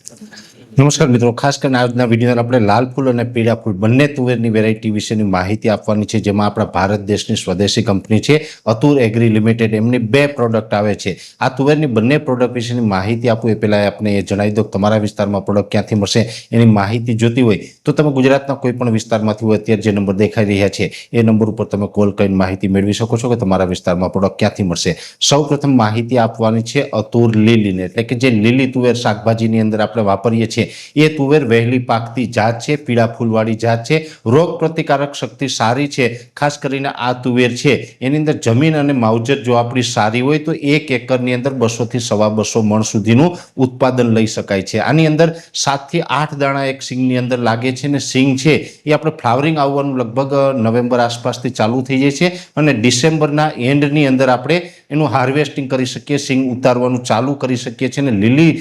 નમસ્કાર મિત્રો, ખાસ કરીને આજના વિડીયોમાં આપણે લાલ ફૂલ અને પીળા ફૂલ બંને તુવેરની વેરાયટી વિશેની માહિતી આપવાની છે, જેમાં આપણા ભારત દેશની સ્વદેશી કંપની છે અતુર એગ્રી લિમિટેડ, એમની 2 પ્રોડક્ટ આવે છે। આ તુવેરની બંને પ્રોડક્ટ વિશેની માહિતી આપું એ પહેલાં આપણે એ જણાવી દો કે તમારા વિસ્તારમાં પ્રોડક્ટ ક્યાંથી મળશે એની માહિતી જોતી હોય તો તમે ગુજરાતના કોઈ પણ વિસ્તારમાંથી હોય અત્યારે જે નંબર દેખાઈ રહ્યા છે એ નંબર ઉપર તમે કોલ કરીને માહિતી મેળવી શકો છો કે તમારા વિસ્તારમાં પ્રોડક્ટ ક્યાંથી મળશે। સૌપ્રથમ માહિતી આપવાની છે અતુર લીલીને, એટલે કે જે લીલી તુવેર શાકભાજીની અંદર આપણે વાપરીએ છીએ એ તુવેર વહેલી પાકતી જાત છે, પીળા ફૂલવાળી જાત છે, રોગ પ્રતિકારક શક્તિ સારી છે। ખાસ કરીને આ તુવેર છે એની અંદર જમીન અને માવજત જો આપણી સારી હોય તો 1 એકરની અંદર 200 થી 250 મણ સુધીનું ઉત્પાદન લઈ શકાય છે। આની અંદર 7 થી 8 દાણા એક સિંગની અંદર લાગે છે અને સિંગ છે એ આપણે ફ્લાવરિંગ આવવાનું લગભગ નવેમ્બર આસપાસથી ચાલુ થઈ જાય છે અને ડિસેમ્બરના એન્ડની અંદર આપણે એનું હાર્વેસ્ટિંગ કરી શકીએ, સિંગ ઉતારવાનું ચાલુ કરી શકીએ છીએ અને લીલી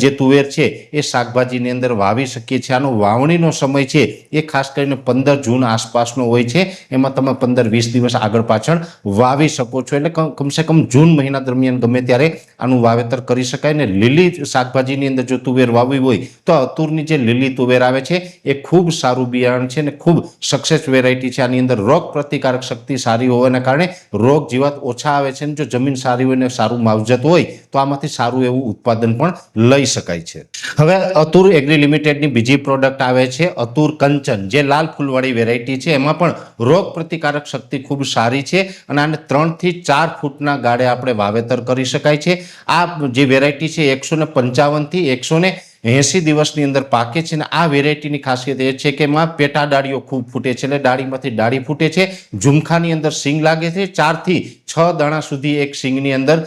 જે તુવેર છે એ શાકભાજીની અંદર વાવી શકીએ છીએ। આનો વાવણીનો સમય છે એ ખાસ કરીને 15 જૂન આસપાસનો હોય છે, એમાં તમે 15-20 દિવસ આગળ પાછળ વાવી શકો છો, એટલે કમસે કમ જૂન મહિના દરમિયાન ગમે ત્યારે આનું વાવેતર કરી શકાય। ને લીલી શાકભાજીની અંદર જો તુવેર વાવી હોય તો અતુરની જે લીલી તુવેર આવે છે એ ખૂબ સારું બિયારણ છે અને ખૂબ સક્સેસ વેરાયટી છે। આની અંદર રોગ પ્રતિકારક શક્તિ સારી હોવાના કારણે રોગ જીવાત ઓછા આવે છે અને જો જમીન સારી હોય ને સારું માવજત હોય તો આમાંથી સારું એવું ઉત્પાદન પણ લઈ શકાય છે। હવે અતુર એગ્રી લિમિટેડની બીજી પ્રોડક્ટ આવે છે અતુર કંચન, જે લાલ ફૂલવાળી વેરાયટી છે, એમાં પણ રોગ પ્રતિકારક શક્તિ ખૂબ સારી છે અને આને 3 થી 4 ફૂટના ગાળે આપણે વાવેતર કરી શકાય છે। આ જે વેરાયટી છે 155 થી 180 દિવસની અંદર પાકે છે અને આ વેરાયટીની ખાસિયત એ છે કે એમાં પેટા ડાળીઓ ખૂબ ફૂટે છે, એટલે ડાળીમાંથી ડાળી ફૂટે છે, ઝુમખાની અંદર સિંગ લાગે છે, 4 થી 6 દાણા સુધી એક સિંગની અંદર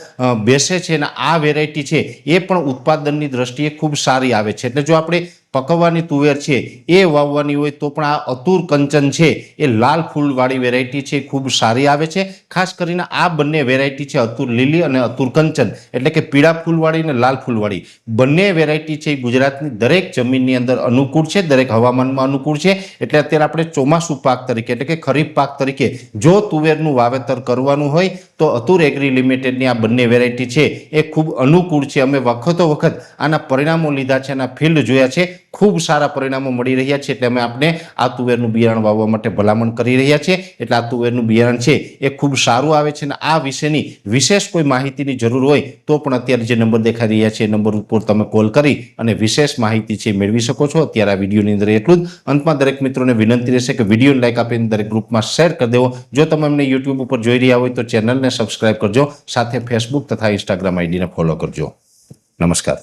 બેસે છે અને આ વેરાયટી છે એ પણ ઉત્પાદનની દ્રષ્ટિએ ખૂબ સારી આવે છે। એટલે જો આપણે પકવવાની તુવેર છે એ વાવવાની હોય તો પણ આ અતુર કંચન છે એ લાલ ફૂલવાળી વેરાયટી છે ખૂબ સારી આવે છે। ખાસ કરીને આ બંને વેરાયટી છે અતુર લીલી અને અતુર કંચન, એટલે કે પીળા ફૂલવાળી અને લાલ ફૂલવાળી બંને વેરાયટી છે ગુજરાતની દરેક જમીનની અંદર અનુકૂળ છે, દરેક હવામાનમાં અનુકૂળ છે। એટલે અત્યારે આપણે ચોમાસુ પાક તરીકે એટલે કે ખરીફ પાક તરીકે જો તુવેરનું વાવેતર કરવાનું હોય તો અતુર એગ્રી લિમિટેડની આ બંને વેરાયટી છે એ ખૂબ અનુકૂળ છે। અમે વખતો વખત આના પરિણામો લીધા છે, આના ફિલ્ડ જોયા છે, ખૂબ સારા પરિણામો મળી રહ્યા છે, એટલે અમે આપને આ તુવેરનું બિયારણ વાવવા માટે ભલામણ કરી રહ્યા છીએ। એટલે આ તુવેરનું બિયારણ છે એ ખૂબ સારું આવે છે અને આ વિશેની વિશેષ કોઈ માહિતીની જરૂર હોય તો પણ અત્યારે જે નંબર દેખાઈ રહ્યા છે એ નંબર ઉપર તમે કોલ કરી અને વિશેષ માહિતી છે મેળવી શકો છો। અત્યારે આ વિડીયોની અંદર એટલું જ। અંતમાં દરેક મિત્રોને વિનંતી રહેશે કે વિડીયોને લાઈક આપીને દરેક ગ્રુપમાં શેર કરી દેવો। જો તમે અમને યુટ્યુબ ઉપર જોઈ રહ્યા હોય તો ચેનલને સબસ્ક્રાઇબ કરજો, સાથે ફેસબુક તથા ઇન્સ્ટાગ્રામ આઈડીને ફોલો કરજો। નમસ્કાર।